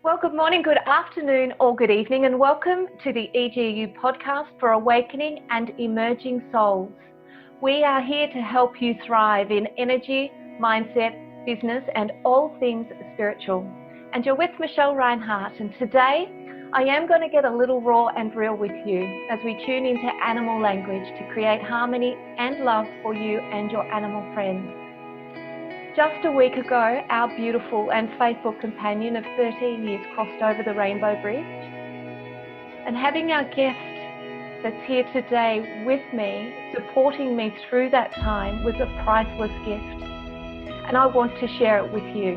Well, good morning, good afternoon, or good evening, and welcome to the EGU Podcast for Awakening and Emerging Souls. We are here to help you thrive in energy, mindset, business, and all things spiritual. And you're with Michelle Reinhardt, and today I am going to get a little raw and real with you as we tune into animal language to create harmony and love for you and your animal friends. Just a week ago, our beautiful and faithful companion of 13 years crossed over the Rainbow Bridge. And having our guest that's here today with me, supporting me through that time, was a priceless gift. And I want to share it with you.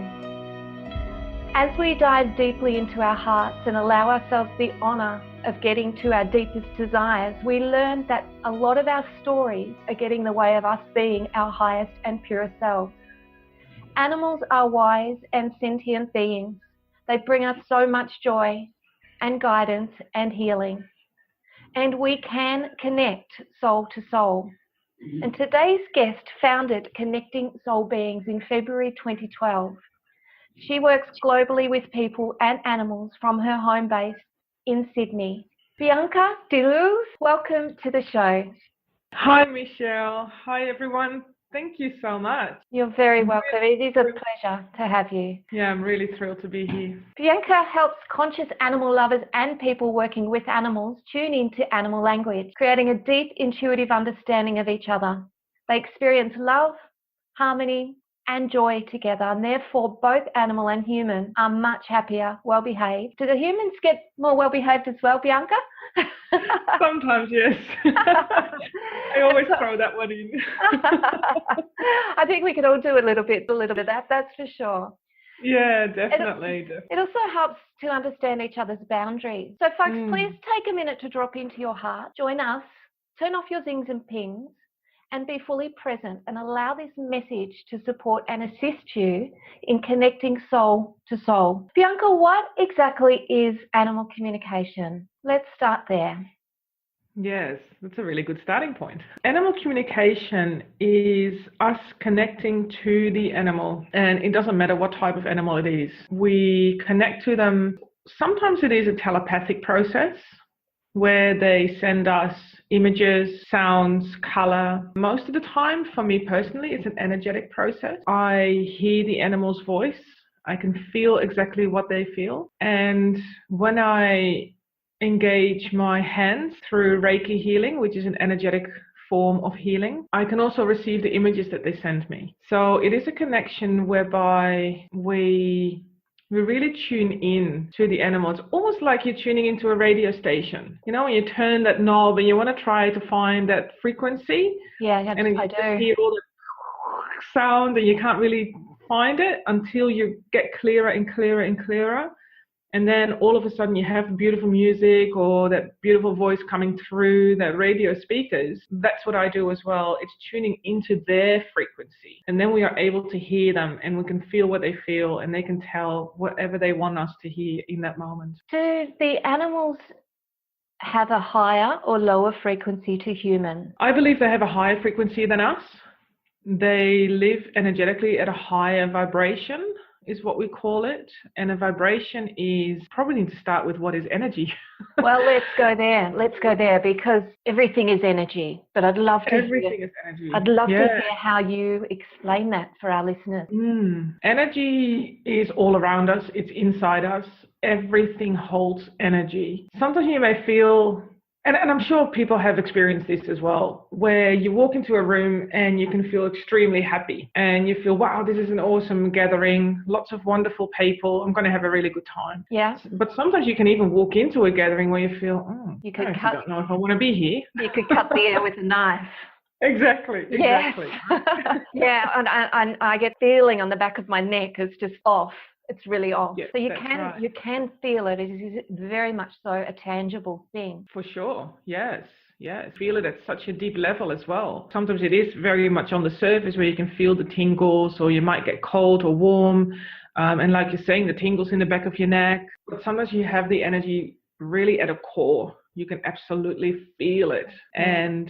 As we dive deeply into our hearts and allow ourselves the honor of getting to our deepest desires, we learn that a lot of our stories are getting in the way of us being our highest and purest selves. Animals are wise and sentient beings. They bring us so much joy and guidance and healing. And we can connect soul to soul. And today's guest founded Connecting Soul Beings in February 2012. She works globally with people and animals from her home base in Sydney. Bianca de Reus, welcome to the show. Hi, Michelle. Hi, everyone. Thank you so much. You're very welcome. It is a pleasure to have you. Yeah, I'm really thrilled to be here. Bianca helps conscious animal lovers and people working with animals tune into animal language, creating a deep intuitive understanding of each other. They experience love, harmony, and joy together, and therefore both animal and human are much happier, well-behaved. Do the humans get more well-behaved as well, Bianca? Sometimes, yes. I always throw that one in. I think we could all do a little bit of that, that's for sure. Yeah, definitely. It also helps to understand each other's boundaries. So folks, please take a minute to drop into your heart, join us, turn off your zings and pings, and be fully present and allow this message to support and assist you in connecting soul to soul. Bianca, what exactly is animal communication? Let's start there. Yes, that's a really good starting point. Animal communication is us connecting to the animal, and it doesn't matter what type of animal it is. We connect to them. Sometimes it is a telepathic process where they send us images, sounds, color. Most of the time, for me personally, it's an energetic process. I hear the animal's voice. I can feel exactly what they feel. And when I engage my hands through Reiki healing, which is an energetic form of healing, I can also receive the images that they send me. So it is a connection whereby we really tune in to the animal. It's almost like you're tuning into a radio station. You know, when you turn that knob and you want to try to find that frequency. Yeah, and then I you do. just hear all the sound and you can't really find it until you get clearer and clearer and clearer. And then all of a sudden you have beautiful music or that beautiful voice coming through that radio speakers. That's what I do as well. It's tuning into their frequency. And then we are able to hear them and we can feel what they feel and they can tell whatever they want us to hear in that moment. Do the animals have a higher or lower frequency to human? I believe they have a higher frequency than us. They live energetically at a higher vibration, is what we call it. And a vibration is, probably need to start with what is energy. Well, let's go there because everything is energy. But I'd love to Everything is energy. I'd love to hear how you explain that for our listeners. Energy is all around us. It's inside us. Everything holds energy. Sometimes you may feel, and I'm sure people have experienced this as well, where you walk into a room and you can feel extremely happy and you feel, wow, this is an awesome gathering, lots of wonderful people, I'm going to have a really good time. Yeah. But sometimes you can even walk into a gathering where you feel, I don't know if I want to be here. You could cut the air with a knife. Exactly. Yeah, and I get feeling on the back of my neck is just off. It's really off. Yeah, so you right. can feel it. It is very much so a tangible thing. For sure. Yes. Feel it at such a deep level as well. Sometimes it is very much on the surface where you can feel the tingles, or you might get cold or warm. And like you're saying, the tingles in the back of your neck. But sometimes you have the energy really at a core. You can absolutely feel it. And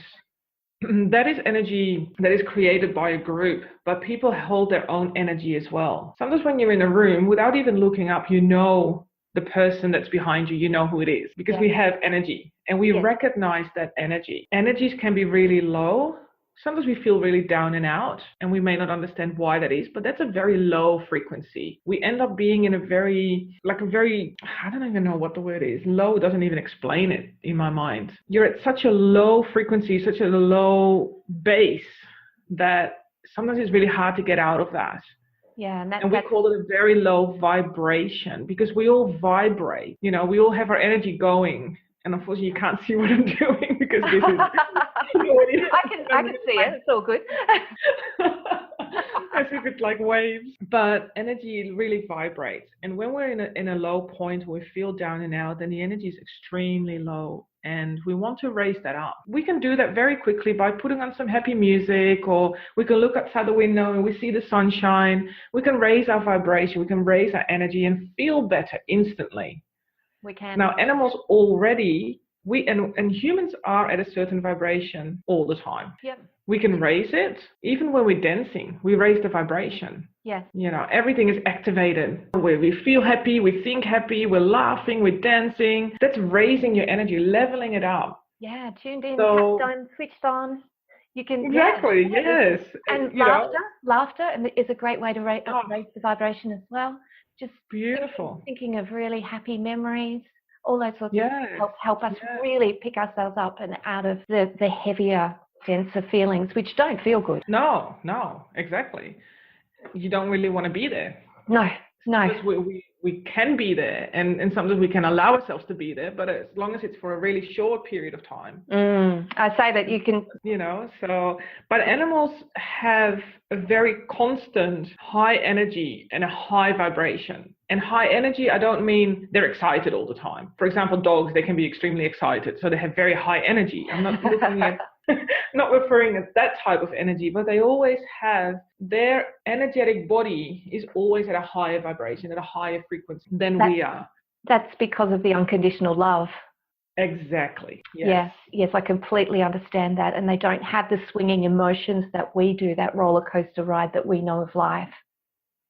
that is energy that is created by a group, but people hold their own energy as well. Sometimes when you're in a room, without even looking up, you know the person that's behind you, you know who it is, because we have energy and we recognize that energy. Energies can be really low. Sometimes we feel really down and out, and we may not understand why that is, but that's a very low frequency. We end up being in a very, I don't even know what the word is. Low doesn't even explain it in my mind. You're at such a low frequency, such a low base that sometimes it's really hard to get out of that. Yeah, and we call it a very low vibration because we all vibrate. You know, we all have our energy going. And unfortunately, you can't see what I'm doing because this is. I can see it. It's all good. As if it's like waves. But energy really vibrates. And when we're in a low point where we feel down and out, then the energy is extremely low. And we want to raise that up. We can do that very quickly by putting on some happy music, or we can look outside the window and we see the sunshine. We can raise our vibration. We can raise our energy and feel better instantly. We can. Now, animals already, and humans are at a certain vibration all the time. Yep. We can raise it. Even when we're dancing, we raise the vibration. Yes. You know, everything is activated. We feel happy, we think happy, we're laughing, we're dancing. That's raising your energy, leveling it up. Yeah, tuned in, tapped on, switched on. You can exactly, yes. And laughter is a great way to raise the vibration as well. Just beautiful. Thinking of really happy memories, all those sorts of things help us really pick ourselves up and out of the heavier, denser feelings, which don't feel good. No, exactly. You don't really want to be there. No. Because we can be there, and sometimes we can allow ourselves to be there, but as long as it's for a really short period of time. I say that you can. You know, but animals have a very constant high energy and a high vibration. And high energy, I don't mean they're excited all the time. For example, dogs, they can be extremely excited, so they have very high energy. I'm not looking at not referring at that type of energy, but they always have their energetic body is always at a higher vibration, at a higher frequency than we are. That's because of the unconditional love. Exactly. Yes, I completely understand that. And they don't have the swinging emotions that we do, that roller coaster ride that we know of life.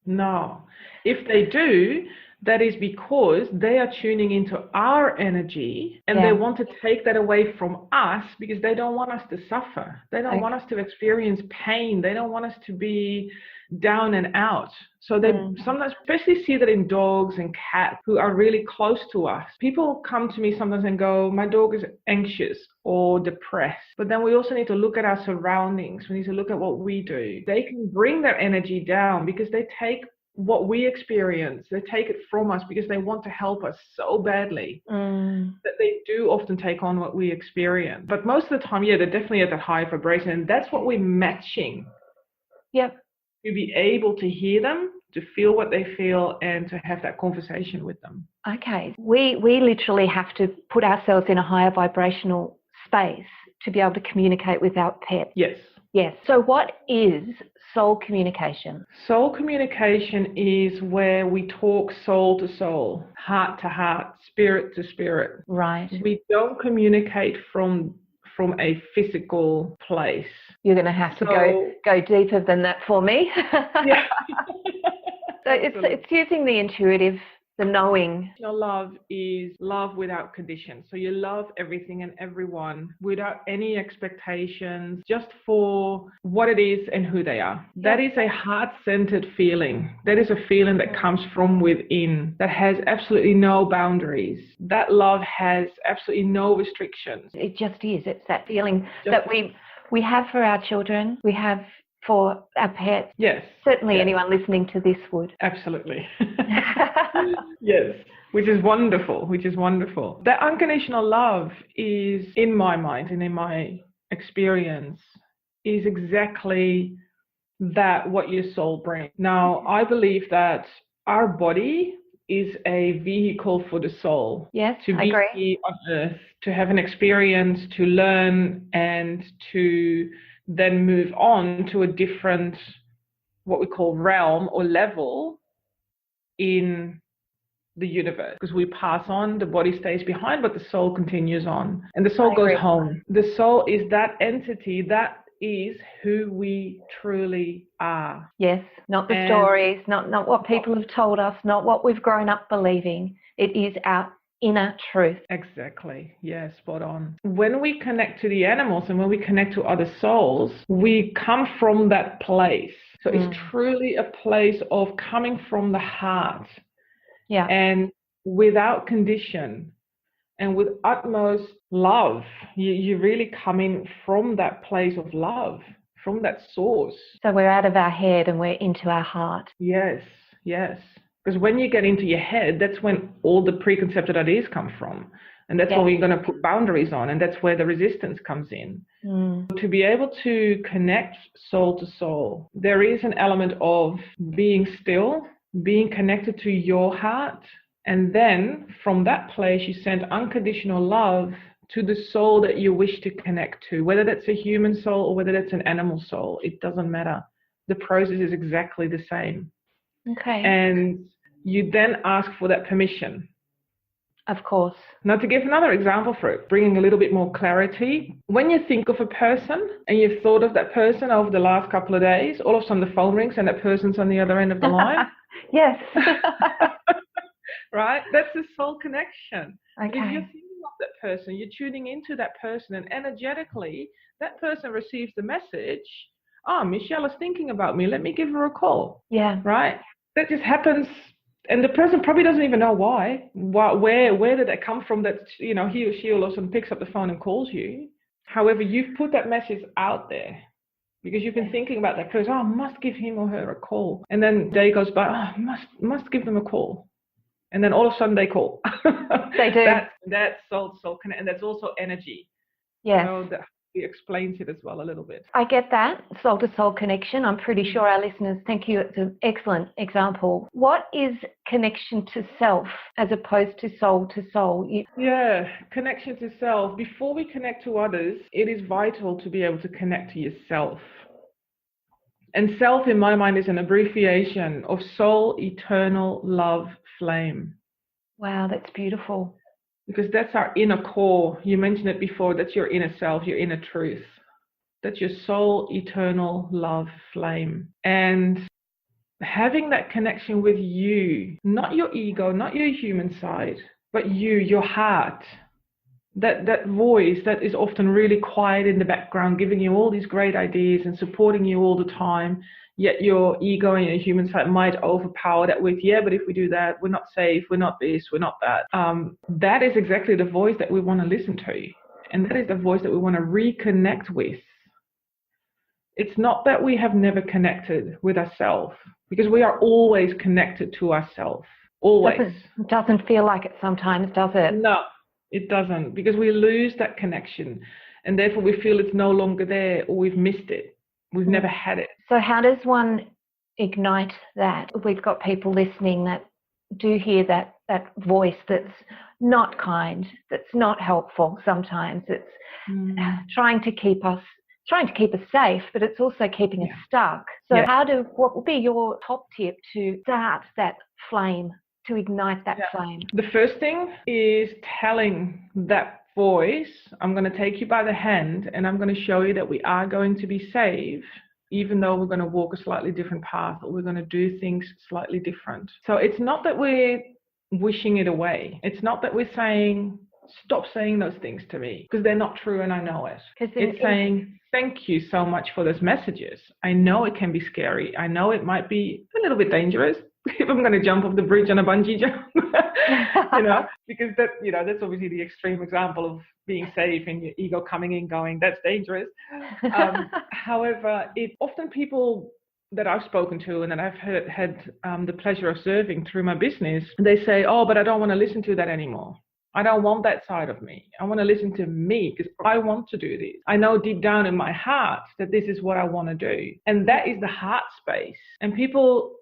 No. If they do, that is because they are tuning into our energy, and they want to take that away from us because they don't want us to suffer. They don't want us to experience pain. They don't want us to be down and out. So they sometimes, especially see that in dogs and cats who are really close to us. People come to me sometimes and go, my dog is anxious or depressed. But then we also need to look at our surroundings. We need to look at what we do. They can bring their energy down because they take what we experience, they take it from us because they want to help us so badly that they do often take on what we experience. But most of the time, they're definitely at that high vibration, and that's what we're matching. Yep. To be able to hear them, to feel what they feel, and to have that conversation with them. Okay. We literally have to put ourselves in a higher vibrational space to be able to communicate with our pet. Yes. Yes. So what is soul communication? Soul communication is where we talk soul to soul, heart to heart, spirit to spirit. Right. We don't communicate from a physical place. You're going to have to go deeper than that for me. Yeah. So it's using the intuitive, the knowing. Your love is love without conditions. So you love everything and everyone without any expectations, just for what it is and who they are. That is a heart-centered feeling. That is a feeling that comes from within, that has absolutely no boundaries. That love has absolutely no restrictions. It just is. It's that feeling that we have for our children, we have for our pets. Yes. Certainly anyone listening to this would. Absolutely. Yes. Which is wonderful. That unconditional love is, in my mind and in my experience, is exactly that what your soul brings. Now, I believe that our body is a vehicle for the soul. Yes, to be here on earth, to have an experience, to learn, and to then move on to a different, what we call realm or level in the universe. Because we pass on, the body stays behind, but the soul continues on. And the soul goes home. The soul is that entity that is who we truly are. Yes, not the stories, not what people have told us, not what we've grown up believing. It is our inner truth. Exactly. Yeah, spot on. When we connect to the animals and when we connect to other souls, we come from that place. So it's truly a place of coming from the heart. Yeah. And without condition and with utmost love. You really come in from that place of love, from that source. So we're out of our head and we're into our heart. Yes, yes. Because when you get into your head, that's when all the preconceived ideas come from. And that's where we're going to put boundaries on. And that's where the resistance comes in. To be able to connect soul to soul, there is an element of being still, being connected to your heart. And then from that place, you send unconditional love to the soul that you wish to connect to, whether that's a human soul or whether that's an animal soul. It doesn't matter. The process is exactly the same. Okay. And you then ask for that permission. Of course. Now, to give another example for it, bringing a little bit more clarity, when you think of a person and you've thought of that person over the last couple of days, all of a sudden the phone rings and that person's on the other end of the line. Yes. Right? That's the soul connection. Okay. Because you're thinking of that person, you're tuning into that person, and energetically, that person receives the message, oh, Michelle is thinking about me, let me give her a call. Yeah. Right? That just happens. And the person probably doesn't even know why. Where did that come from? That, he or she all of a sudden picks up the phone and calls you. However, you've put that message out there because you've been thinking about that person. Oh, I must give him or her a call. And then the day goes by. Oh, must give them a call. And then all of a sudden they call. They do. That's soul connect, and that's also energy. Yes. That explains it as well a little bit. I get that, soul to soul connection. I'm pretty sure our listeners think it's an excellent example. What is connection to self as opposed to soul? Yeah, connection to self. Before we connect to others, it is vital to be able to connect to yourself. And self, in my mind, is an abbreviation of soul, eternal love, flame. Wow, that's beautiful. Because that's our inner core. You mentioned it before. That's your inner self, your inner truth. That's your soul, eternal love, flame. And having that connection with you, not your ego, not your human side, but you, your heart. That voice that is often really quiet in the background, giving you all these great ideas and supporting you all the time, yet your ego and your human side might overpower that with, but if we do that, we're not safe, we're not this, we're not that. That is exactly the voice that we want to listen to. And that is the voice that we want to reconnect with. It's not that we have never connected with ourselves, because we are always connected to ourselves. Always. Doesn't feel like it sometimes, does it? No. It doesn't, because we lose that connection and therefore we feel it's no longer there or we've missed it. We've never had it. So how does one ignite that? We've got people listening that do hear that voice that's not kind, that's not helpful sometimes. It's trying to keep us safe, but it's also keeping us stuck. So what would be your top tip to start that flame, to ignite that flame? The first thing is telling that voice, I'm going to take you by the hand and I'm going to show you that we are going to be safe, even though we're going to walk a slightly different path or we're going to do things slightly different. So it's not that we're wishing it away. It's not that we're saying, stop saying those things to me, because they're not true and I know it. It's saying, thank you so much for those messages. I know it can be scary. I know it might be a little bit dangerous. If I'm going to jump off the bridge on a bungee jump, because that's obviously the extreme example of being safe and your ego coming in going, that's dangerous. However, often people that I've spoken to and that I've had the pleasure of serving through my business, they say, oh, but I don't want to listen to that anymore. I don't want that side of me. I want to listen to me because I want to do this. I know deep down in my heart that this is what I want to do. And that is the heart space. And people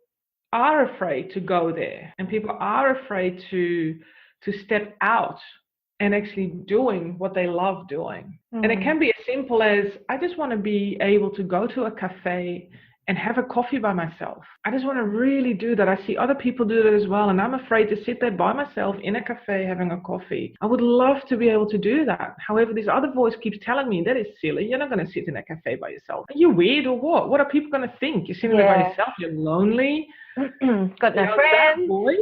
are afraid to go there, and people are afraid to step out and actually doing what they love doing. And it can be as simple as, I just want to be able to go to a cafe and have a coffee by myself. I just want to really do that. I see other people do that as well, and I'm afraid to sit there by myself in a cafe having a coffee. I would love to be able to do that. However, this other voice keeps telling me that is silly. You're not going to sit in a cafe by yourself. Are you weird or what? What are people going to think? You're sitting there by yourself. You're lonely. Got no friends. That voice.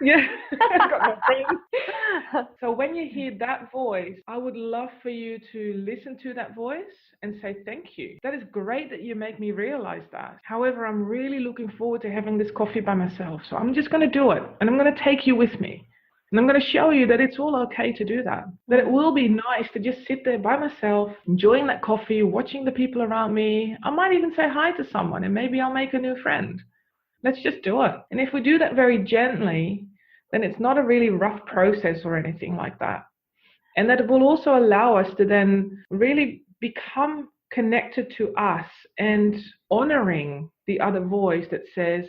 Yeah, got no friends. So when you hear that voice, I would love for you to listen to that voice and say thank you. That is great that you make me realize that. However, I'm really looking forward to having this coffee by myself. So I'm just going to do it, and I'm going to take you with me. And I'm going to show you that it's all okay to do that. That it will be nice to just sit there by myself, enjoying that coffee, watching the people around me. I might even say hi to someone, and maybe I'll make a new friend. Let's just do it. And if we do that very gently, then it's not a really rough process or anything like that. And that it will also allow us to then really become connected to us and honoring the other voice that says,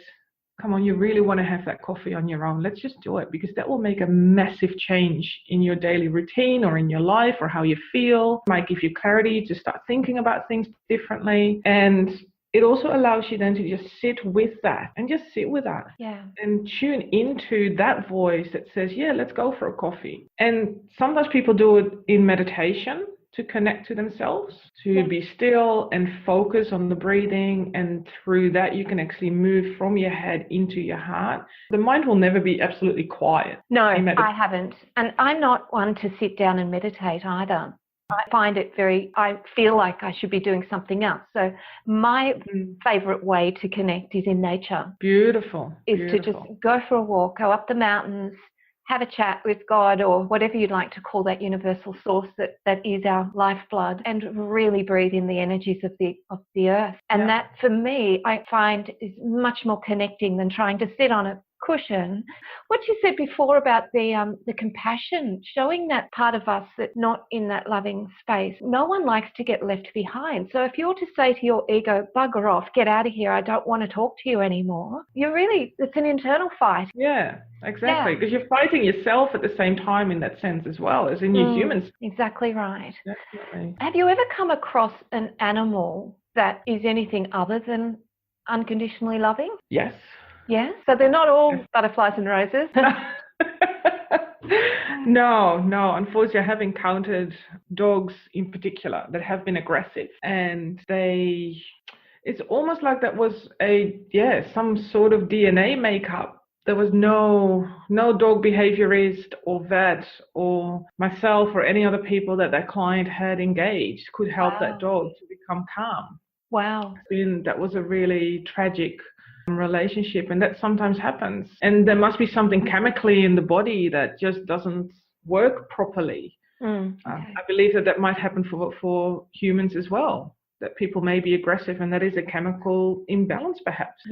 come on, you really want to have that coffee on your own. Let's just do it, because that will make a massive change in your daily routine or in your life or how you feel. It might give you clarity to start thinking about things differently. And it also allows you then to just sit with that and just sit with that. Yeah. And tune into that voice that says, yeah, let's go for a coffee. And sometimes people do it in meditation to connect to themselves, to be still and focus on the breathing. And through that, you can actually move from your head into your heart. The mind will never be absolutely quiet. No, I haven't. And I'm not one to sit down and meditate either. I find it I feel like I should be doing something else. So my favorite way to connect is in nature. Beautiful. Is to just go for a walk, go up the mountains, have a chat with God or whatever you'd like to call that universal source that is our lifeblood, and really breathe in the energies of the earth. And that, for me, I find is much more connecting than trying to sit on a cushion. What you said before about the compassion, showing that part of us that's not in that loving space. No one likes to get left behind. So if you're to say to your ego, bugger off, get out of here, I don't want to talk to you anymore, it's an internal fight. Yeah, exactly. Because you're fighting yourself at the same time in that sense as well as in your humans. Exactly right. Definitely. Have you ever come across an animal that is anything other than unconditionally loving? Yes. Yeah, so they're not all butterflies and roses. No. Unfortunately, I have encountered dogs in particular that have been aggressive, and it's almost like that was some sort of DNA makeup. There was no dog behaviorist or vet or myself or any other people that client had engaged could help that dog to become calm. Wow. That was a really tragic relationship, and that sometimes happens, and there must be something chemically in the body that just doesn't work properly. I believe that might happen for humans as well, that people may be aggressive, and that is a chemical imbalance perhaps.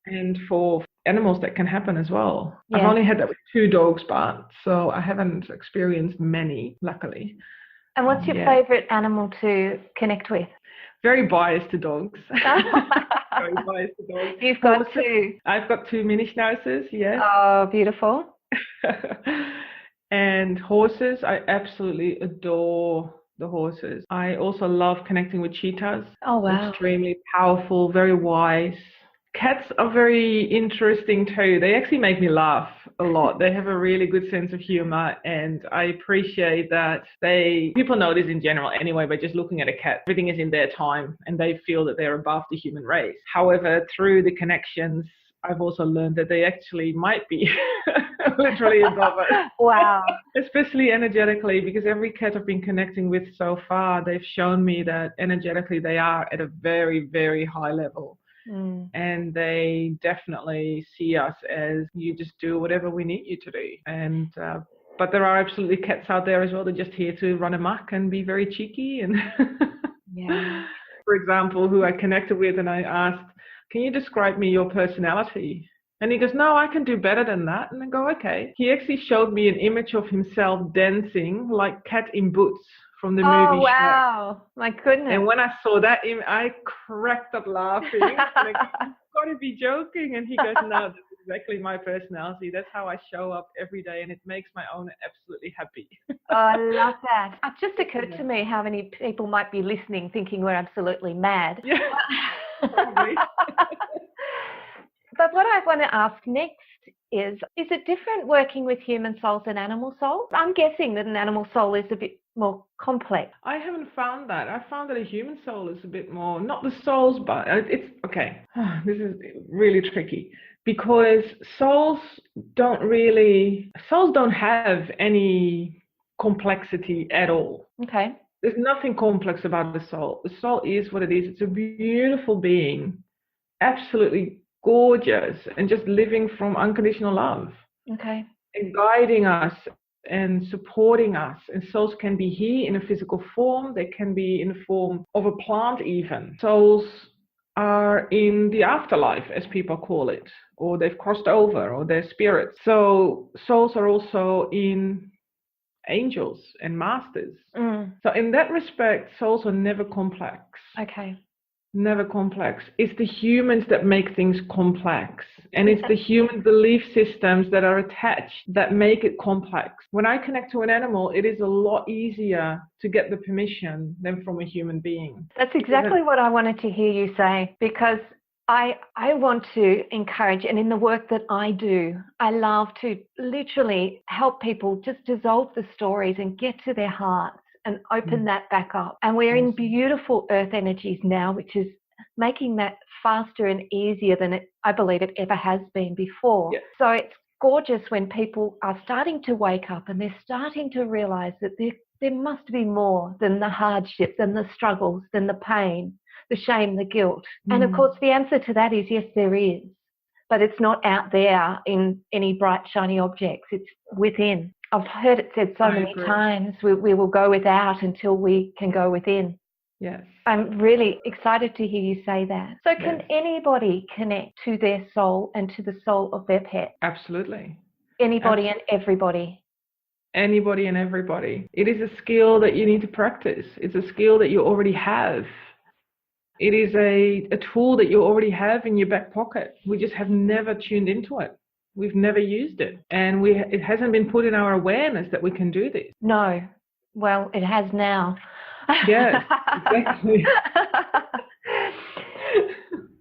And for animals that can happen as well. I've only had that with 2 dogs, so I haven't experienced many, luckily. And what's your favorite animal to connect with? Very biased to dogs. Very biased to dogs. You've got 2. I've got 2 mini schnauzers, yes. Oh, beautiful. And horses, I absolutely adore the horses. I also love connecting with cheetahs. Oh, wow. Extremely powerful, very wise. Cats are very interesting too. They actually make me laugh a lot. They have a really good sense of humor, and I appreciate that people know this in general anyway, by just looking at a cat. Everything is in their time, and they feel that they're above the human race. However, through the connections, I've also learned that they actually might be literally above us. Wow. Especially energetically, because every cat I've been connecting with so far, they've shown me that energetically they are at a very, very high level. And they definitely see us as, you just do whatever we need you to do. And but there are absolutely cats out there as well that are just here to run amok and be very cheeky. And for example, who I connected with, and I asked, can you describe me your personality? And he goes, no, I can do better than that. And I go, okay. He actually showed me an image of himself dancing like Cat in Boots from the movie. Oh, wow. Shrek. My goodness. And when I saw that, I cracked up laughing. And I go, you've got to be joking. And he goes, no, that's exactly my personality. That's how I show up every day, and it makes my owner absolutely happy. Oh, I love that. It just occurred to me how many people might be listening thinking we're absolutely mad. Probably. But what I want to ask next is it different working with human souls and animal souls? I'm guessing that an animal soul is a bit more complex. I haven't found that. I found that a human soul is a bit more, not the souls, but it's, okay, this is really tricky because souls don't have any complexity at all. Okay. There's nothing complex about the soul. The soul is what it is. It's a beautiful being, absolutely gorgeous, and just living from unconditional love. Okay. And guiding us and supporting us. And souls can be here in a physical form. They can be in the form of a plant even. Souls are in the afterlife, as people call it, or they've crossed over, or they're spirits. So souls are also in angels and masters. So in that respect, souls are never complex. Okay. Never complex. It's the humans that make things complex. And it's the human belief systems that are attached that make it complex. When I connect to an animal, it is a lot easier to get the permission than from a human being. That's exactly what I wanted to hear you say, because I want to encourage, and in the work that I do, I love to literally help people just dissolve the stories and get to their hearts and open that back up. And we're in beautiful earth energies now, which is making that faster and easier than I believe it ever has been before. Yes. So it's gorgeous when people are starting to wake up and they're starting to realize that there must be more than the hardships and the struggles, than the pain, the shame, the guilt. And of course, the answer to that is yes, there is. But it's not out there in any bright, shiny objects. It's within. I've heard it said so many times, we will go without until we can go within. Yes. I'm really excited to hear you say that. So can anybody connect to their soul and to the soul of their pet? Absolutely. Anybody and everybody? Anybody and everybody. It is a skill that you need to practice. It's a skill that you already have. It is a tool that you already have in your back pocket. We just have never tuned into it. We've never used it. And it hasn't been put in our awareness that we can do this. No. Well, it has now. Yes, exactly.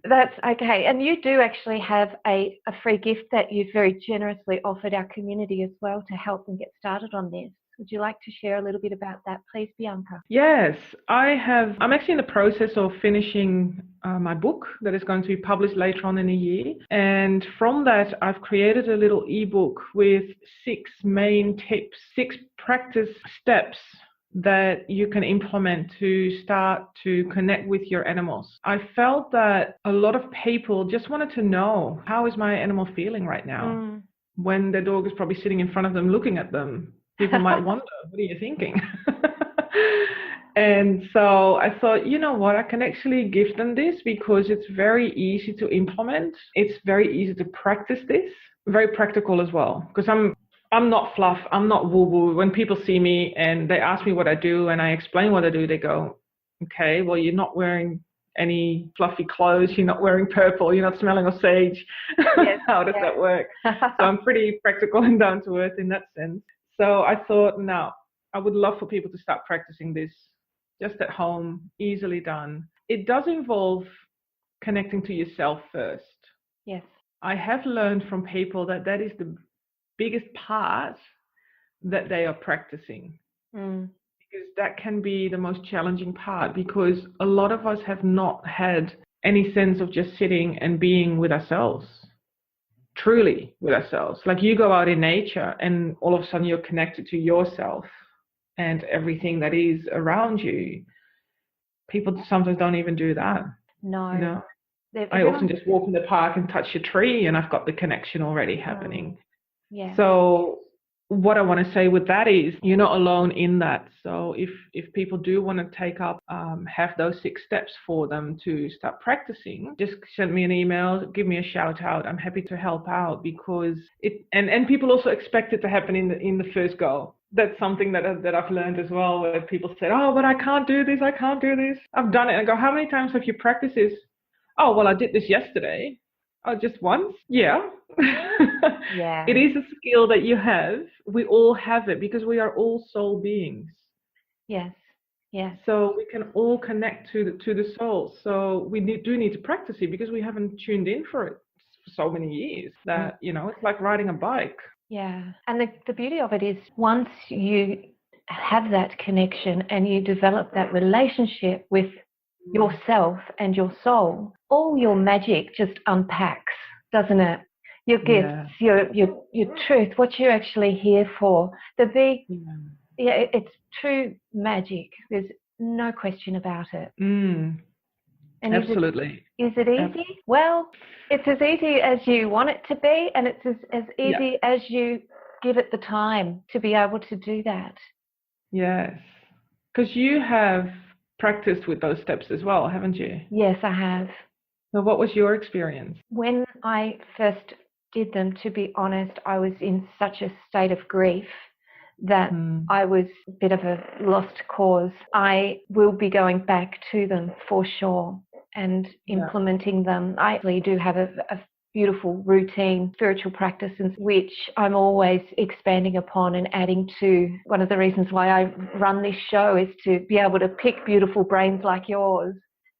That's okay. And you do actually have a free gift that you've very generously offered our community as well to help them get started on this. Would you like to share a little bit about that, please, Bianca? Yes, I'm actually in the process of finishing my book that is going to be published later on in the year. And from that, I've created a little ebook with 6 main tips, 6 practice steps that you can implement to start to connect with your animals. I felt that a lot of people just wanted to know, how is my animal feeling right now? When their dog is probably sitting in front of them looking at them. People might wonder, what are you thinking? And so I thought, you know what, I can actually give them this because it's very easy to implement. It's very easy to practice this. Very practical as well, because I'm not fluff. I'm not woo-woo. When people see me and they ask me what I do and I explain what I do, they go, okay, well, you're not wearing any fluffy clothes. You're not wearing purple. You're not smelling of sage. Yes, how does that work? So I'm pretty practical and down to earth in that sense. So I thought, no, I would love for people to start practicing this just at home, easily done. It does involve connecting to yourself first. Yes. I have learned from people that is the biggest part that they are practicing. Because that can be the most challenging part, because a lot of us have not had any sense of just sitting and being with ourselves. Truly with ourselves. Like you go out in nature and all of a sudden you're connected to yourself and everything that is around you. People sometimes don't even do that. No. You know? I often just walk in the park and touch a tree and I've got the connection already happening. Yeah. So what I want to say with that is you're not alone in that. So if people do want to take up, have those 6 steps for them to start practicing, just send me an email, give me a shout out. I'm happy to help out because and people also expect it to happen in the first go. That's something that I've learned as well, where people said, oh, but I can't do this. I've done it. And I go, how many times have you practiced this? Oh, well, I did this yesterday. Oh, just once? Yeah. Yeah. It is a skill that you have. We all have it because we are all soul beings. Yes. Yes. So we can all connect to the soul. So we do need to practice it because we haven't tuned in for it for so many years that, it's like riding a bike. Yeah. And the beauty of it is once you have that connection and you develop that relationship with yourself and your soul, all your magic just unpacks, doesn't it? Your gifts, your truth, what you're actually here for. It's true magic. There's no question about it. And absolutely. Is it easy? Well, it's as easy as you want it to be, and it's as easy as you give it the time to be able to do that. Yes. Because you have practiced with those steps as well, haven't you? Yes, I have. So what was your experience? When I first did them, to be honest, I was in such a state of grief that I was a bit of a lost cause. I will be going back to them for sure and implementing them. I actually do have a beautiful routine, spiritual practice, which I'm always expanding upon and adding to. One of the reasons why I run this show is to be able to pick beautiful brains like yours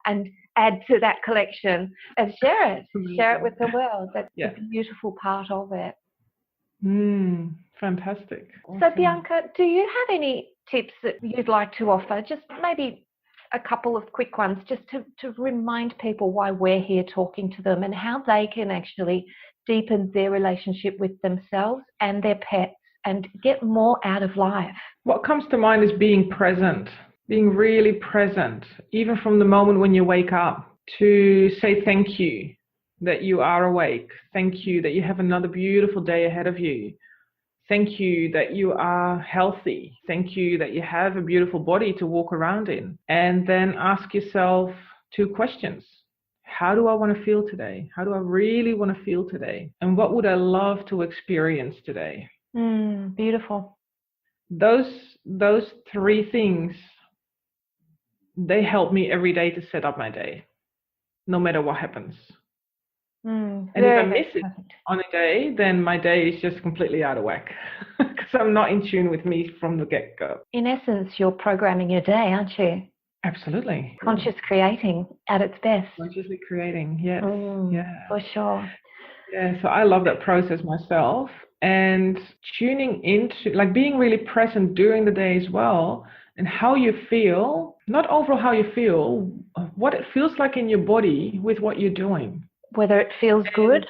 and add to that collection and share it with the world. That's a beautiful part of it. Fantastic. Awesome. So Bianca, do you have any tips that you'd like to offer? Just maybe a couple of quick ones just to remind people why we're here talking to them and how they can actually deepen their relationship with themselves and their pets and get more out of life. What comes to mind is being present, being really present, even from the moment when you wake up, to say thank you that you are awake. Thank you that you have another beautiful day ahead of you. Thank you that you are healthy. Thank you that you have a beautiful body to walk around in. And then ask yourself 2 questions. How do I want to feel today? How do I really want to feel today? And what would I love to experience today? Beautiful. Those 3 things, they help me every day to set up my day, no matter what happens. And if I miss it on a day, then my day is just completely out of whack because I'm not in tune with me from the get-go. In essence, you're programming your day, aren't you? Absolutely. Conscious creating at its best. Consciously creating, yes. For sure. Yeah, so I love that process myself, and tuning into, like, being really present during the day as well, and how you feel, not overall how you feel, what it feels like in your body with what you're doing. Whether it feels good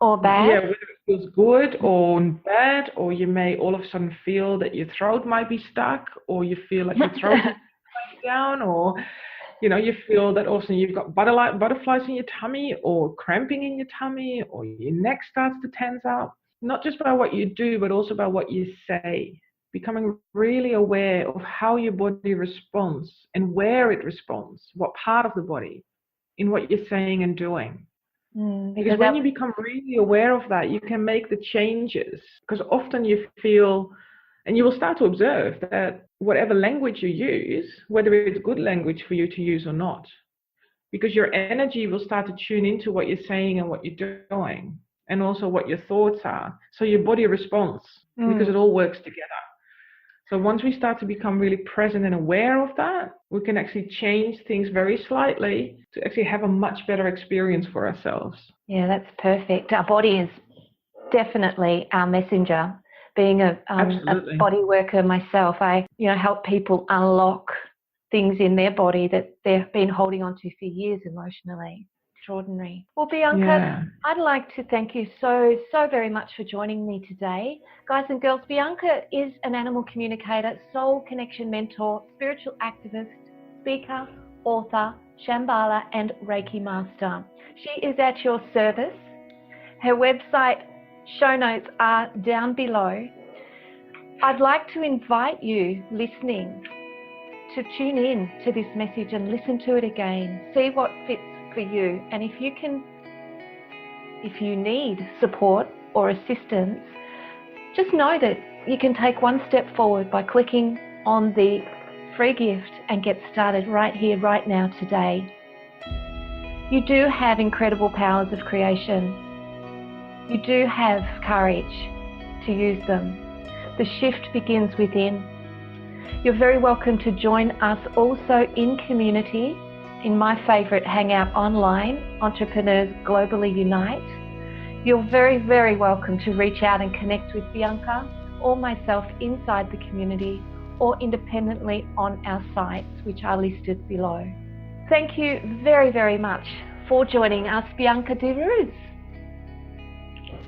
or bad. Yeah, whether it feels good or bad, or you may all of a sudden feel that your throat might be stuck, or you feel like your throat is going down, or, you feel that also you've got butterflies in your tummy, or cramping in your tummy, or your neck starts to tense up. Not just by what you do, but also by what you say. Becoming really aware of how your body responds and where it responds, what part of the body, in what you're saying and doing. Because when you become really aware of that, you can make the changes. Because often you feel, and you will start to observe that whatever language you use, whether it's good language for you to use or not, because your energy will start to tune into what you're saying and what you're doing, and also what your thoughts are. So your body responds because it all works together. So once we start to become really present and aware of that, we can actually change things very slightly to actually have a much better experience for ourselves. Yeah, that's perfect. Our body is definitely our messenger. Being a body worker myself, I help people unlock things in their body that they've been holding on to for years emotionally. Extraordinary. Well, Bianca, I'd like to thank you so very much for joining me today. Guys and girls, Bianca is an animal communicator, soul connection mentor, spiritual activist, speaker, author, Shambhala and Reiki master. She is at your service. Her website show notes are down below. I'd like to invite you listening to tune in to this message and listen to it again. See what fits for you, and if you need support or assistance, just know that you can take one step forward by clicking on the free gift and get started right here, right now, today. You do have incredible powers of creation. You do have courage to use them. The shift begins within. You're very welcome to join us also in community in my favourite hangout online, Entrepreneurs Globally Unite. You're very, very welcome to reach out and connect with Bianca or myself inside the community or independently on our sites, which are listed below. Thank you very, very much for joining us, Bianca de Reus.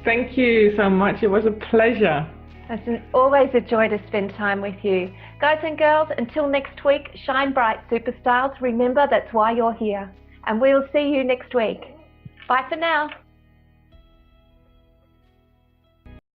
Thank you so much. It was a pleasure. It's always a joy to spend time with you. Guys and girls, until next week, shine bright, superstars. Remember, that's why you're here. And we'll see you next week. Bye for now.